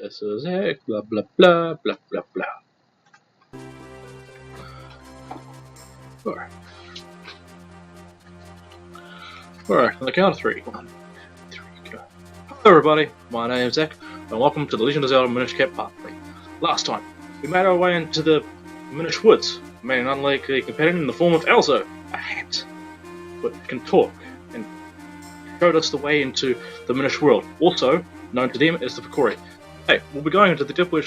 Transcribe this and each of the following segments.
This is it. Blah blah blah blah blah blah. Alright. Alright, on the count of three. 1, 2, 3, go. Hello everybody, my name is Zach, and welcome to the Legend of Zelda Minish Cap Part 3. Last time, we made our way into the Minish Woods, made an unlikely companion in the form of Elzo, a hat, which can talk, and showed us the way into the Minish world, also known to them as the Fakori. Hey, we'll be going into the Deepwood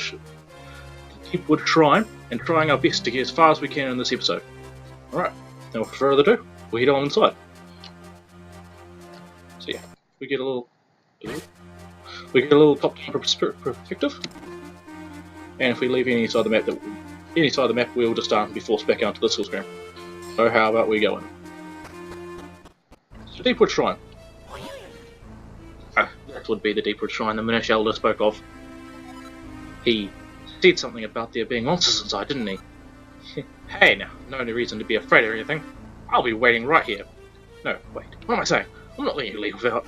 Shrine, and trying our best to get as far as we can in this episode. Alright, now without further ado, we'll head on inside. So yeah, we get a little top-down perspective, and if we leave any side of the map, we'll just be forced back out to this full screen. So how about we go in? So Deepwood Shrine. That would be the Deepwood Shrine the Minish Elder spoke of. He said something about there being monsters inside, didn't he? Hey now, no reason to be afraid or anything. I'll be waiting right here. No, wait, what am I saying? I'm not letting you leave without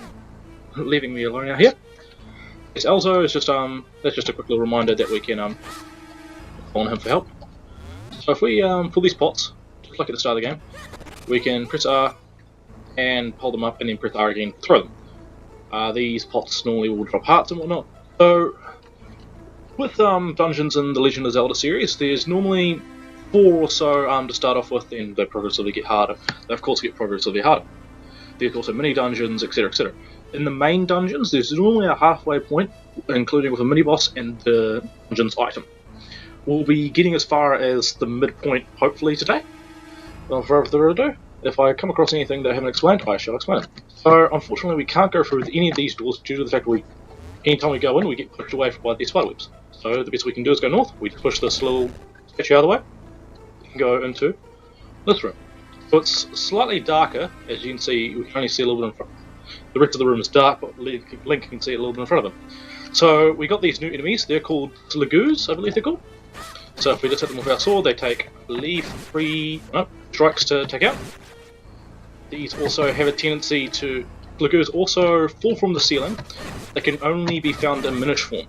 leaving me alone out here. Yes, Elzo is just that's just a quick little reminder that we can call on him for help. So if we pull these pots, just like at the start of the game, we can press R and hold them up and then press R again to throw them. These pots normally will drop hearts and whatnot. So with dungeons in the Legend of Zelda series, there's normally 4 or so to start off with, and they progressively get harder. They of course get progressively harder. There's also mini dungeons, etc, etc. In the main dungeons, there's normally a halfway point, including with a mini boss and the dungeon's item. We'll be getting as far as the midpoint, hopefully, today. Without further ado, if I come across anything that I haven't explained, I shall explain it. So, unfortunately, we can't go through any of these doors due to the fact that anytime we go in, we get pushed away by these spiderwebs. So, the best we can do is go north. We just push this little statue out of the way. We can go into this room. So it's slightly darker, as you can see. We can only see a little bit in front. The rest of the room is dark, but Link can see a little bit in front of him. So we got these new enemies. They're called Slagoos, I believe they're called. So if we just hit them with our sword, they take, I believe, 3 strikes to take out. These also have a tendency to... Slagoos also fall from the ceiling. They can only be found in Minish form.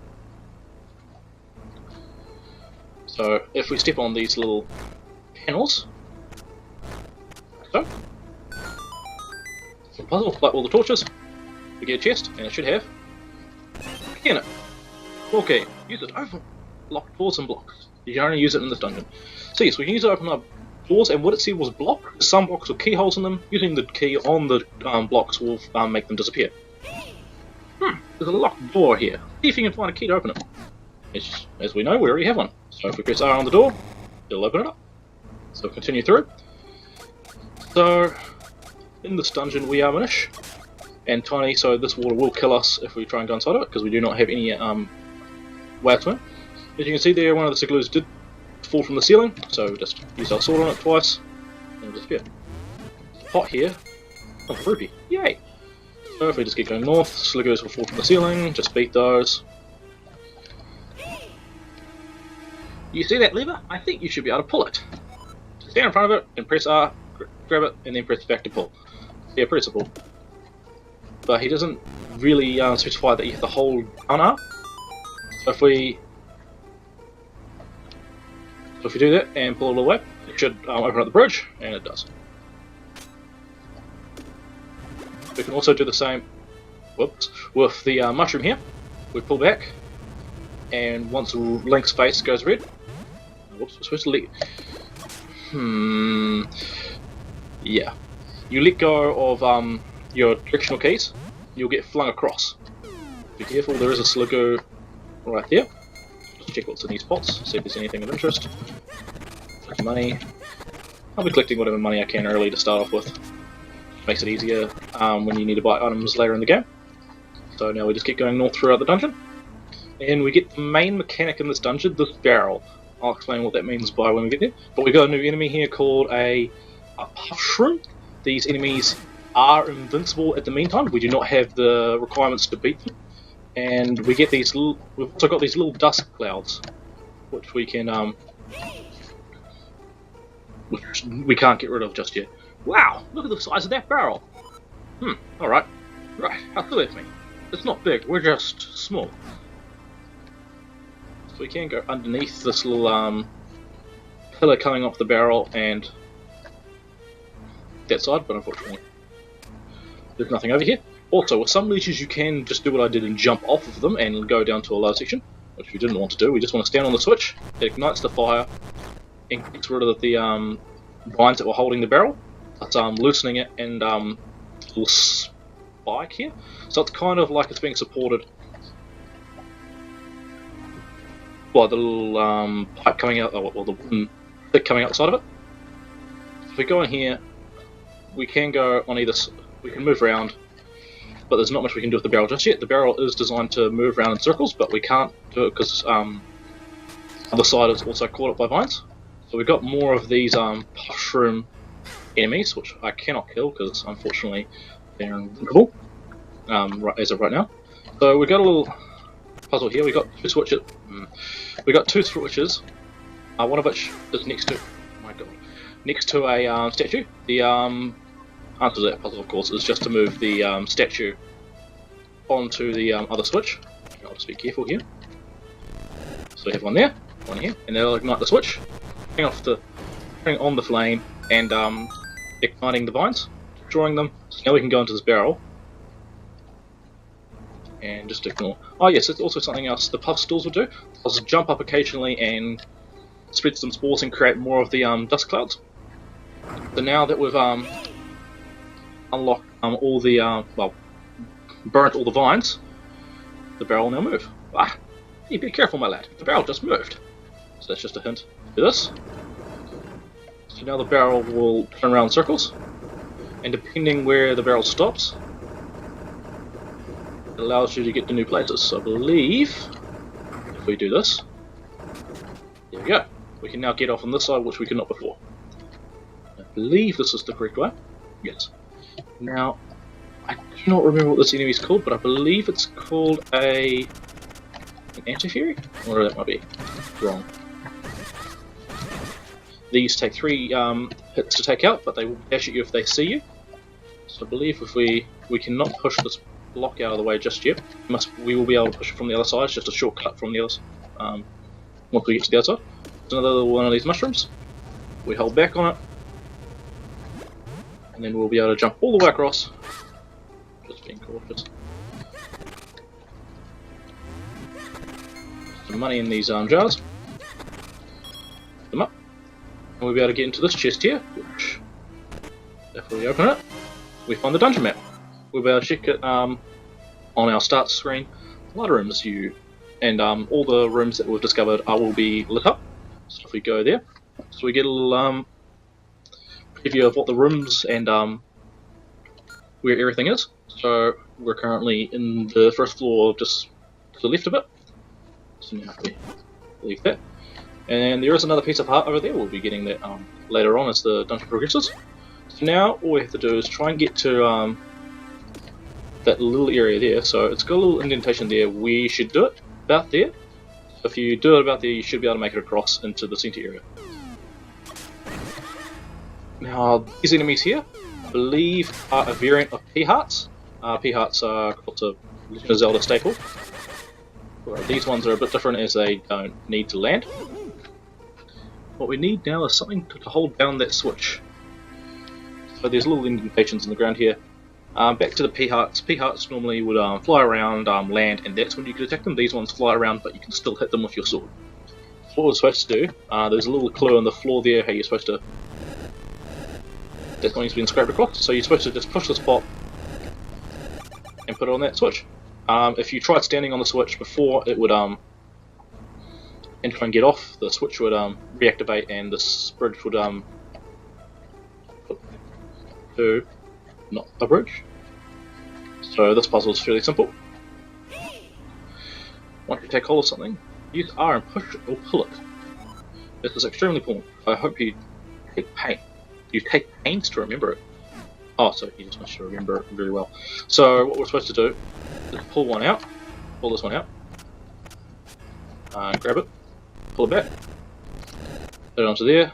So if we step on these little panels, so puzzle, light all the torches, we get a chest, and it should have a key in it. Okay, use it to open lock doors and blocks. You can only use it in this dungeon. So yes, we can use it to open up doors, and what it said was block. Some blocks with keyholes in them. Using the key on the blocks will make them disappear. There's a locked door here. See if you can find a key to open it. As we know, we already have one. So if we press R on the door, it'll open it up. So we'll continue through. So, in this dungeon we are Minish and tiny, so this water will kill us if we try and go inside of it, because we do not have any way to swim. As you can see there, one of the Slagoos did fall from the ceiling, so just use our sword on it twice, and it'll disappear. Pot here. Oh, rupee. Yay! So if we just keep going north, Slagoos will fall from the ceiling, just beat those. You see that lever? I think you should be able to pull it. Stand in front of it and press R, grab it, and then press back to pull. Yeah, pretty simple. But he doesn't really specify that you have to hold down R. So if we do that and pull it all the way, it should open up the bridge, and it does. We can also do the same with the mushroom here. We pull back, and once Link's face goes red, we're supposed to leave. Yeah. You let go of your directional keys, you'll get flung across. Be careful, there is a Slagoo right there. Just check what's in these pots, see if there's anything of interest. Collect money. I'll be collecting whatever money I can early to start off with. Makes it easier when you need to buy items later in the game. So now we just keep going north throughout the dungeon. And we get the main mechanic in this dungeon, this barrel. I'll explain what that means by when we get there. But we got a new enemy here called a puffshroom. These enemies are invincible at the meantime. We do not have the requirements to beat them. And we get these we've also got these little dust clouds, which we can which we can't get rid of just yet. Wow, look at the size of that barrel. Alright. Right, how silly of me. It's not big, we're just small. So we can go underneath this little pillar coming off the barrel and that side, but unfortunately there's nothing over here. Also, with some leeches you can just do what I did and jump off of them and go down to a lower section, which we didn't want to do. We just want to stand on the switch, it ignites the fire, and gets rid of the vines that were holding the barrel. It's loosening it and little spike here. So it's kind of like it's being supported by the little pipe coming out, or the wooden stick coming out the side of it. If we go in here, we can go on either, we can move around, but there's not much we can do with the barrel just yet. The barrel is designed to move around in circles, but we can't do it because the other side is also caught up by vines. So we've got more of these mushroom enemies, which I cannot kill because unfortunately they're invincible as of right now. So we've got a little puzzle here. We've got two switches. One of which is next to, oh my god, next to a statue. The answer to that puzzle, of course, is just to move the statue onto the other switch. I'll just be careful here. So we have one there, one here, and that'll ignite the switch, turning on the flame, and igniting the vines, drawing them. So now we can go into this barrel and just ignore. Oh yes, it's also something else the puff stalls will do. They'll just jump up occasionally and spread some spores and create more of the dust clouds. So now that we've unlocked all the well, burnt all the vines, the barrel will now move. Ah, you be careful, my lad. The barrel just moved. So that's just a hint to this. So now the barrel will turn around in circles, and depending where the barrel stops, it allows you to get to new places. So I believe if we do this, there we go. We can now get off on this side, which we could not before. I believe this is the correct way. Yes. Now, I do not remember what this enemy is called, but I believe it's called an anti-fury? Or that might be wrong. These take 3 hits to take out, but they will dash at you if they see you. So I believe if we cannot push this block out of the way just yet. We will be able to push it from the other side. It's just a shortcut from the other. Once we get to the other side, there's another one of these mushrooms. We hold back on it, and then we'll be able to jump all the way across. Just being cautious. Some money in these jars. Put them up, and we'll be able to get into this chest here. Which, if we open it, we find the dungeon map. We'll be able to check it on our start screen. A lot of rooms and all the rooms that we've discovered will be lit up. So if we go there, so we get a little preview of what the rooms and where everything is. So we're currently in the first floor, just to the left a bit. So now we leave that. And there is another piece of heart over there. We'll be getting that later on as the dungeon progresses. So now all we have to do is try and get to that little area there. So it's got a little indentation there. We should do it about there. If you do it about there, you should be able to make it across into the center area. Now these enemies here, I believe, are a variant of P-Hearts. P-Hearts are what's a Legend of Zelda staple. Right, these ones are a bit different as they don't need to land. What we need now is something to hold down that switch. So there's little indentations in the ground here. Back to the P-Hearts. P-Hearts normally would fly around, land, and that's when you can attack them. These ones fly around, but you can still hit them with your sword. So what we're supposed to do, there's a little clue on the floor there how you're supposed to... That's when it's been scraped across, so you're supposed to just push the spot and put it on that switch. If you tried standing on the switch before, it would and try and get off, the switch would reactivate and this bridge would to not a bridge. So this puzzle is fairly simple. Once you take hold of something, use R and push it or pull it. This is extremely important. I hope you take pains to remember it. Oh, so you just want to remember it very well. So what we're supposed to do is pull one out, pull this one out, grab it, pull it back, put it onto there.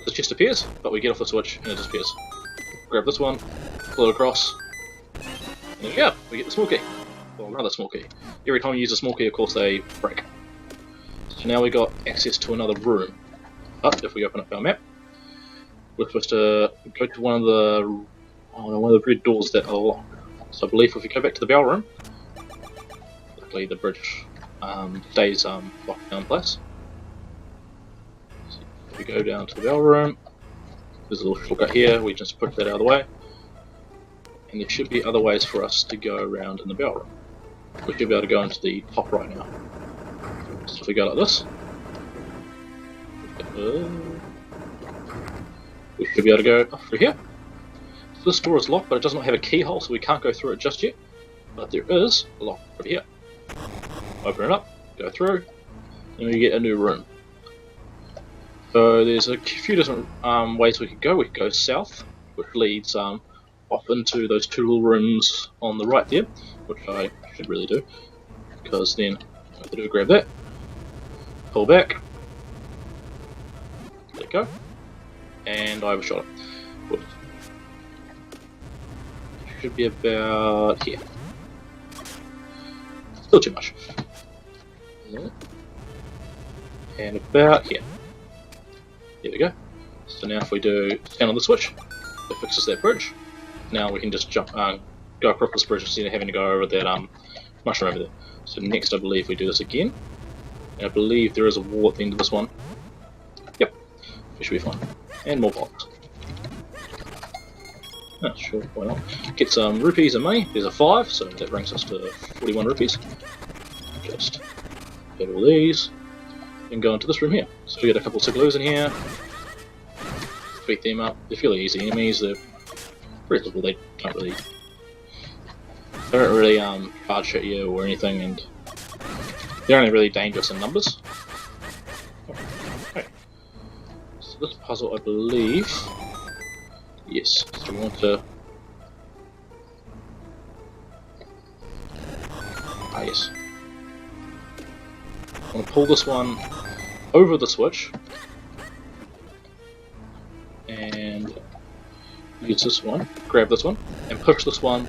The chest appears, but we get off the switch and it disappears. Grab this one, pull it across, and there we go, we get the small key. Well, another small key. Every time you use a small key, of course, they break. So now we got access to another room. But if we open up our map, we're supposed to go to one of the red doors that are locked. So I believe if we go back to the bell room, luckily the bridge stays locked down in place. So if we go down to the bell room, there's a little shortcut here, we just put that out of the way. And there should be other ways for us to go around in the bell room. We should be able to go into the top right now. So if we go like this, we should be able to go through here. So this door is locked, but it does not have a keyhole, so we can't go through it just yet. But there is a lock over here. Open it up, go through, and we get a new room. So there's a few different ways we could go. We could go south, which leads off into those two little rooms on the right there, which I should really do, because then I have to do grab that, pull back, let go, and I overshot it. Whoops. Should be about here. Still too much. And about here. There we go. So now if we do stand on the switch, it fixes that bridge. Now we can just jump, go across this bridge instead of having to go over that mushroom over there. So next I believe we do this again. And I believe there is a wall at the end of this one. Yep. We should be fine. And more blocks. Oh, sure, why not? Get some rupees and money. There's a 5, so that brings us to 41 rupees. Just get all these and go into this room here. So we get a couple of Sigaloos in here. Beat them up. They're fairly easy enemies. They're pretty simple. They don't really charge at you or anything, and they're only really dangerous in numbers. Okay. So this puzzle, I believe. Yes, so we want to... yes. I want to pull this one over the switch and use this one, grab this one, and push this one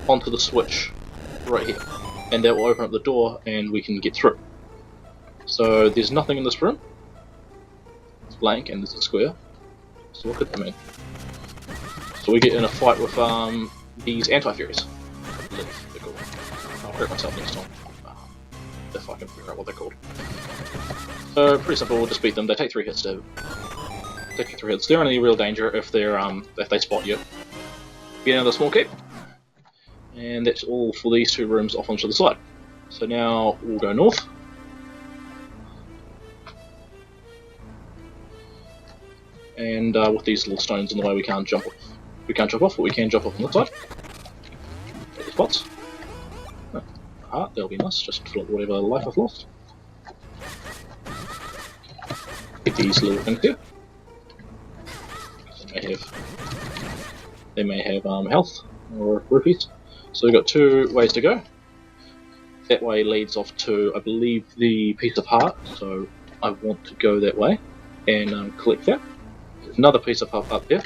onto the switch right here. And that will open up the door and we can get through. So there's nothing in this room. It's blank and there's a square. So what could that mean? So we get in a fight with these anti-fairies. Cool. I'll correct myself next time. If I can figure out what they're called. So pretty simple, we'll just beat them. They take 3 hits to take 3 hits. They're only real danger if they're if they spot you. Get another small keep. And that's all for these 2 rooms off onto the side. So now we'll go north. And with these little stones in the way we can't jump off. We can't jump off, but we can jump off on this side. Get the spots. Oh, a heart, that'll be nice, just fill up whatever life I've lost. Get these little things here. They may have health or rupees. So we've got 2 ways to go. That way leads off to, I believe, the piece of heart. So I want to go that way and collect that. There's another piece of heart up there.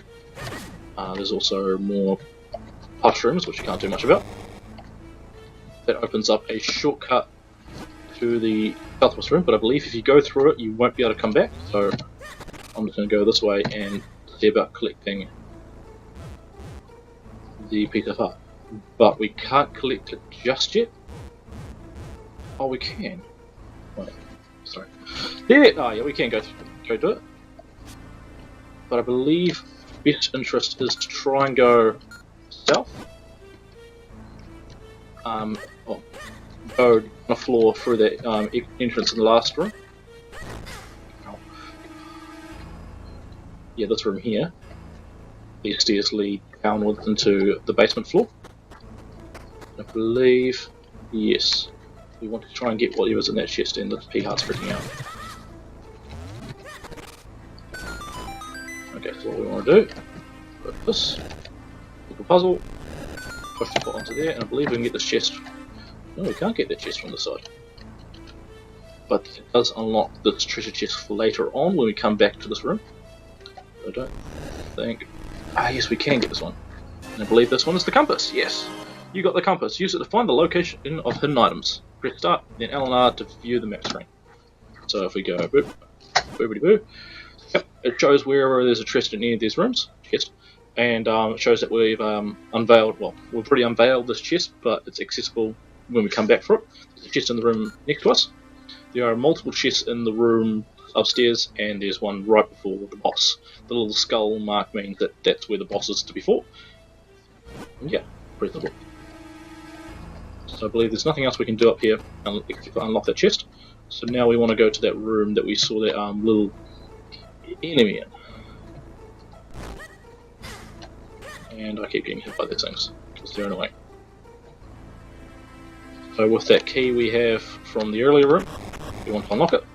There's also more mushrooms, which you can't do much about. That opens up a shortcut to the southwest room, but I believe if you go through it, you won't be able to come back. So I'm just going to go this way and see about collecting the piece of heart. But we can't collect it just yet. Oh, we can. Wait, sorry. There. Oh, yeah, we can go do it. But I believe best interest is to try and go south. Go on a floor through the entrance in the last room. Yeah, this room here. These stairs lead downwards into the basement floor. I believe, yes. We want to try and get whatever's in that chest, and the P-Heart's freaking out. Okay, so what we want to do, put this little puzzle, push the pot onto there, and I believe we can get this chest. No, we can't get that chest from the side. But it does unlock this treasure chest for later on when we come back to this room. I don't think... Ah, yes, we can get this one. And I believe this one is the compass, yes. You got the compass. Use it to find the location of hidden items. Press start, then L and R to view the map screen. So if we go boop, boopity boo, yep, it shows wherever there's a chest in any of these rooms. Chest. And it shows that we've unveiled, well, we've already unveiled this chest, but it's accessible when we come back for it. There's a chest in the room next to us. There are multiple chests in the room upstairs, and there's one right before the boss. The little skull mark means that that's where the boss is to be fought. And yeah, reasonable. So I believe there's nothing else we can do up here except for unlock that chest. So now we want to go to that room that we saw that little enemy in. And I keep getting hit by these things because they're annoying. So with that key we have from the earlier room, we want to unlock it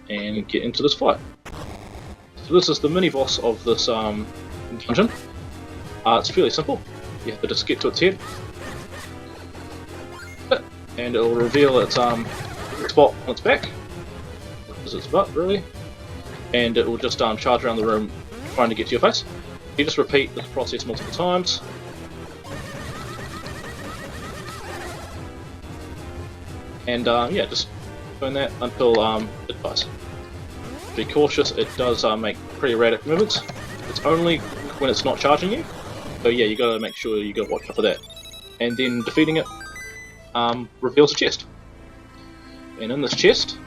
and get into this fight. So this is the mini boss of this dungeon. It's fairly simple. You have to just get to its head, and it will reveal its spot on its back, which is its butt really, and it will just charge around the room trying to get to your face. You just repeat this process multiple times. And yeah, just doing that until it dies. Be cautious, it does make pretty erratic movements. It's only when it's not charging you. So yeah, you gotta make sure you gotta watch out for that. And then defeating it reveals a chest. And in this chest,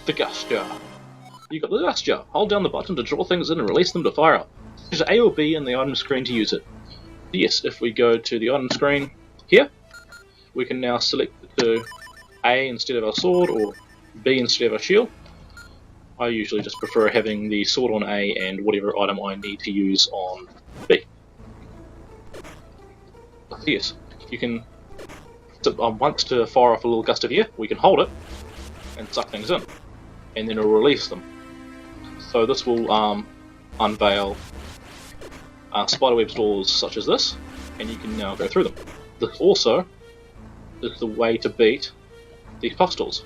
the Gust Jar. You got the Gust Jar. Hold down the button to draw things in and release them to fire up. Use A or B in the item screen to use it. Yes, if we go to the item screen here, we can now select the A instead of our sword, or B instead of our shield. I usually just prefer having the sword on A and whatever item I need to use on B. Yes, you can, once to fire off a little gust of air, we can hold it and suck things in, and then it'll release them. So this will unveil spiderweb doors such as this, and you can now go through them. This also is the way to beat these pustules.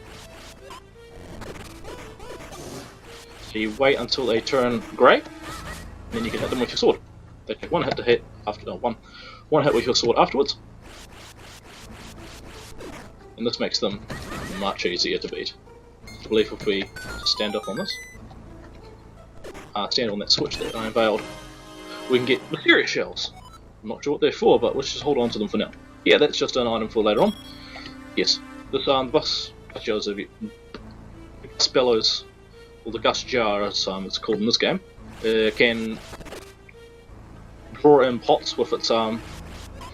So you wait until they turn grey, and then you can hit them with your sword. They take one hit to hit after one hit with your sword afterwards, and this makes them much easier to beat. I believe if we stand up on this, stand on that switch that I unveiled, we can get materia shells. I'm not sure what they're for, but let's just hold on to them for now. Yeah, that's just an item for later on. Yes, this bus shows a bellows, or the Gust Jar as it's called in this game, can draw in pots with its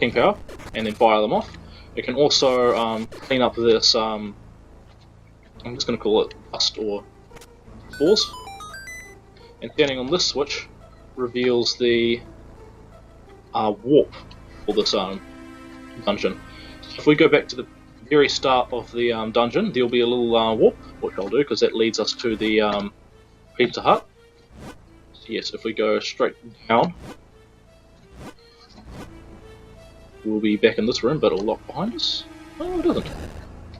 king power and then fire them off. It can also clean up this, I'm just going to call it dust or spores. And standing on this switch reveals the warp for this dungeon. So if we go back to the very start of the dungeon, there'll be a little warp, which I'll do because that leads us to the Pizza Hut. So yes, if we go straight down, we'll be back in this room, but it'll lock behind us. Oh, it doesn't.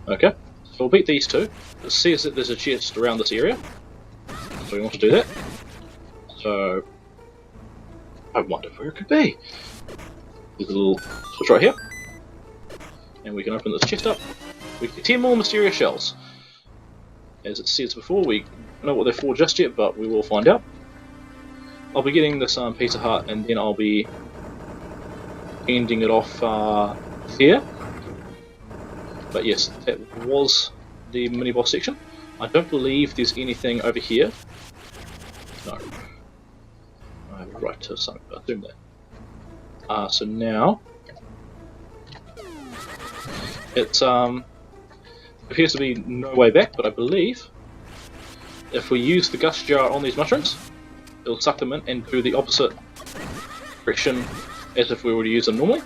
Okay, so we'll beat these two. It says that there's a chest around this area, so we want to do that. So I wonder where it could be. There's a little switch right here, and we can open this chest up. We get 10 more Mysteria Shells. As it says before, we don't know what they're for just yet, but we will find out. I'll be getting this Pizza Hut, and then I'll be ending it off here. But yes, that was the mini boss section. I don't believe there's anything over here. No. I have a right to assume that. So now it's appears to be no way back, but I believe if we use the Gust Jar on these mushrooms, it'll suck them in and do the opposite direction as if we were to use them normally.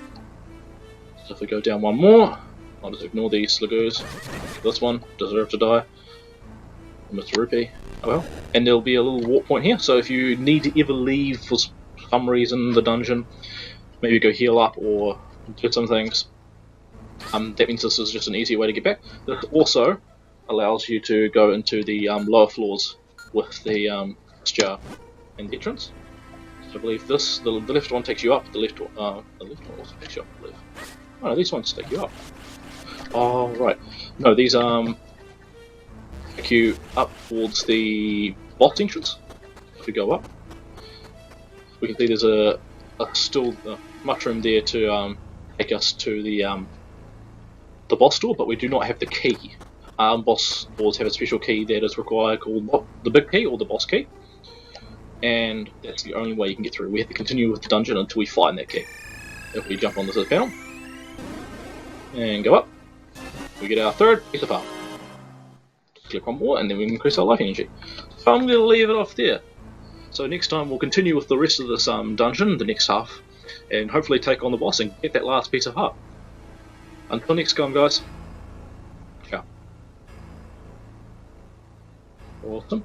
So if we go down one more, I'll just ignore these sluggers. This one deserves to die. Mr. Rupee. Oh well. And there'll be a little warp point here, so if you need to ever leave for some reason the dungeon, maybe go heal up or do some things, that means this is just an easy way to get back. This also allows you to go into the lower floors with the jar and the entrance. So I believe this, the left one takes you up, the left one also takes you up, I believe. Oh no, these ones take you up. Oh right. No, these take you up towards the boss entrance. If we go up, we can see there's a still mushroom there to take us to the boss door, but we do not have the key. Boss doors have a special key that is required called the big key or the boss key, and that's the only way you can get through. We have to continue with the dungeon until we find that key. If we jump on this panel and go up, we get our third piece of art. Click on more and then we increase our life energy. So I'm going to leave it off there. So next time we'll continue with the rest of this dungeon, the next half, and hopefully take on the boss and get that last piece of heart. Until next time, guys. Ciao. Awesome.